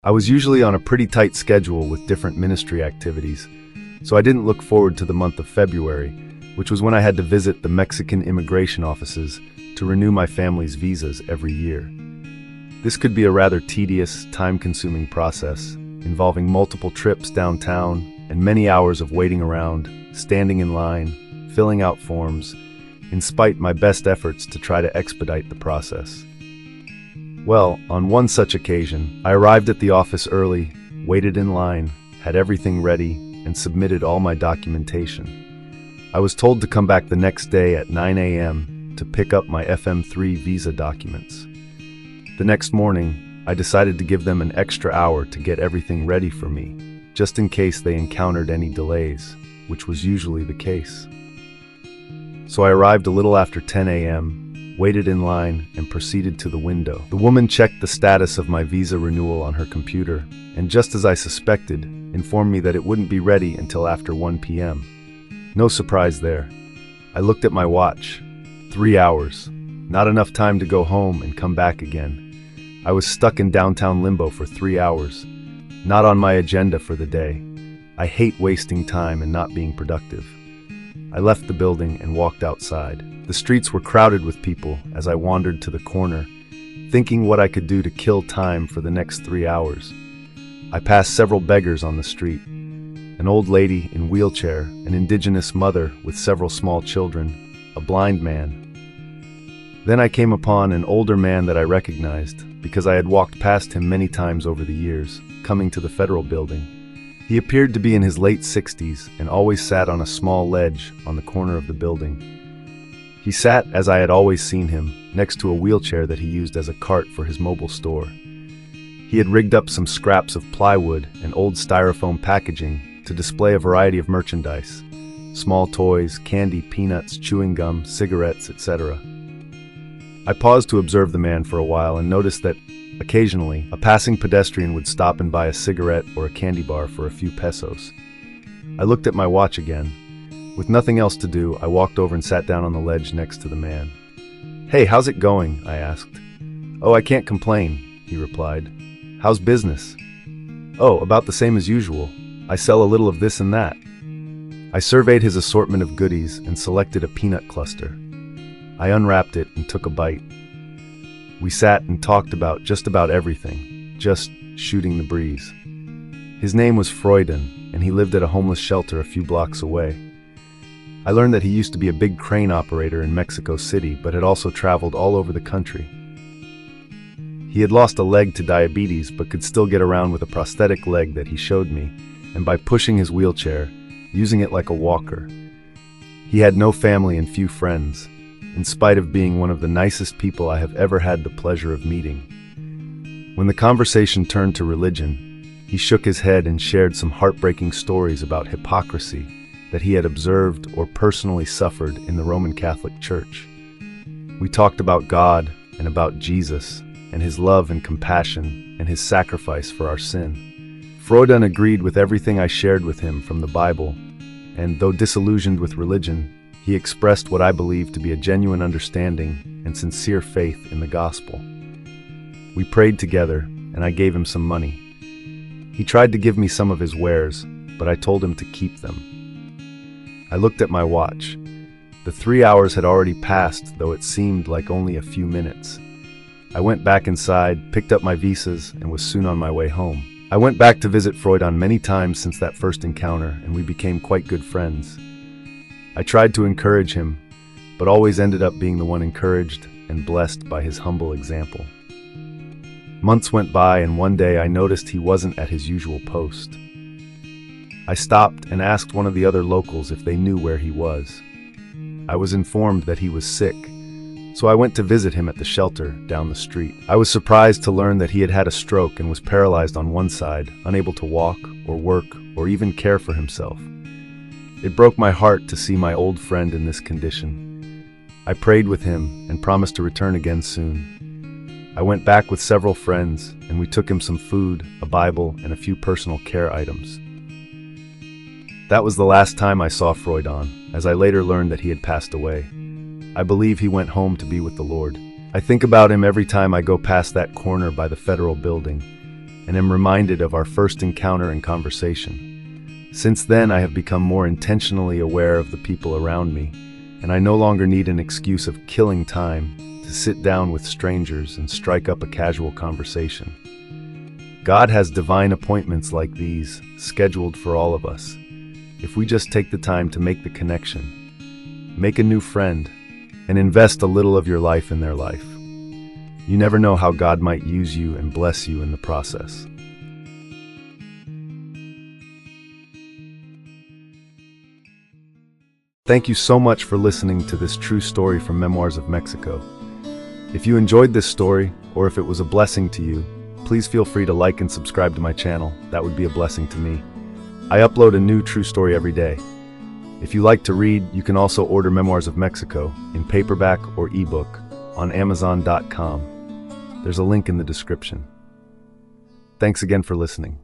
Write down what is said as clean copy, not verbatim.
I was usually on a pretty tight schedule with different ministry activities, so I didn't look forward to the month of February, which was when I had to visit the Mexican immigration offices to renew my family's visas every year. This could be a rather tedious, time-consuming process, involving multiple trips downtown and many hours of waiting around, standing in line, filling out forms, in spite of my best efforts to try to expedite the process. Well, on one such occasion, I arrived at the office early, waited in line, had everything ready, and submitted all my documentation. I was told to come back the next day at 9 a.m. to pick up my FM3 visa documents. The next morning, I decided to give them an extra hour to get everything ready for me, just in case they encountered any delays, which was usually the case. So I arrived a little after 10 a.m., waited in line, and proceeded to the window. The woman checked the status of my visa renewal on her computer, and just as I suspected, informed me that it wouldn't be ready until after 1 p.m. No surprise there. I looked at my watch. 3 hours. Not enough time to go home and come back again. I was stuck in downtown limbo for 3 hours. Not on my agenda for the day. I hate wasting time and not being productive. I left the building and walked outside. The streets were crowded with people as I wandered to the corner, thinking what I could do to kill time for the next 3 hours. I passed several beggars on the street. An old lady in a wheelchair, an indigenous mother with several small children, a blind man. Then I came upon an older man that I recognized because I had walked past him many times over the years, coming to the federal building. He appeared to be in his late 60s and always sat on a small ledge on the corner of the building. He sat, as I had always seen him, next to a wheelchair that he used as a cart for his mobile store. He had rigged up some scraps of plywood and old styrofoam packaging to display a variety of merchandise: small toys, candy, peanuts, chewing gum, cigarettes, etc. I paused to observe the man for a while and noticed that, occasionally, a passing pedestrian would stop and buy a cigarette or a candy bar for a few pesos. I looked at my watch again. With nothing else to do, I walked over and sat down on the ledge next to the man. "Hey, how's it going?" I asked. "Oh, I can't complain," he replied. "How's business?" "Oh, about the same as usual. I sell a little of this and that." I surveyed his assortment of goodies and selected a peanut cluster. I unwrapped it and took a bite. We sat and talked about just about everything, just shooting the breeze. His name was Freuden, and he lived at a homeless shelter a few blocks away. I learned that he used to be a big crane operator in Mexico City, but had also traveled all over the country. He had lost a leg to diabetes, but could still get around with a prosthetic leg that he showed me, and by pushing his wheelchair, using it like a walker. He had no family and few friends, in spite of being one of the nicest people I have ever had the pleasure of meeting. When the conversation turned to religion, he shook his head and shared some heartbreaking stories about hypocrisy that he had observed or personally suffered in the Roman Catholic Church. We talked about God and about Jesus and his love and compassion and his sacrifice for our sin. Freuden agreed with everything I shared with him from the Bible, and though disillusioned with religion, he expressed what I believe to be a genuine understanding and sincere faith in the gospel. We prayed together, and I gave him some money. He tried to give me some of his wares, but I told him to keep them. I looked at my watch. The 3 hours had already passed, though it seemed like only a few minutes. I went back inside, picked up my visas, and was soon on my way home. I went back to visit Freuden many times since that first encounter, and we became quite good friends. I tried to encourage him, but always ended up being the one encouraged and blessed by his humble example. Months went by, and one day I noticed he wasn't at his usual post. I stopped and asked one of the other locals if they knew where he was. I was informed that he was sick, so I went to visit him at the shelter down the street. I was surprised to learn that he had had a stroke and was paralyzed on one side, unable to walk or work or even care for himself. It broke my heart to see my old friend in this condition. I prayed with him and promised to return again soon. I went back with several friends, and we took him some food, a Bible, and a few personal care items. That was the last time I saw Freuden, as I later learned that he had passed away. I believe he went home to be with the Lord. I think about him every time I go past that corner by the federal building, and am reminded of our first encounter and conversation. Since then, I have become more intentionally aware of the people around me, and I no longer need an excuse of killing time to sit down with strangers and strike up a casual conversation. God has divine appointments like these scheduled for all of us. If we just take the time to make the connection, make a new friend, and invest a little of your life in their life, you never know how God might use you and bless you in the process. Thank you so much for listening to this true story from Memoirs of Mexico. If you enjoyed this story, or if it was a blessing to you, please feel free to like and subscribe to my channel. That would be a blessing to me. I upload a new true story every day. If you like to read, you can also order Memoirs of Mexico in paperback or ebook on Amazon.com. There's a link in the description. Thanks again for listening.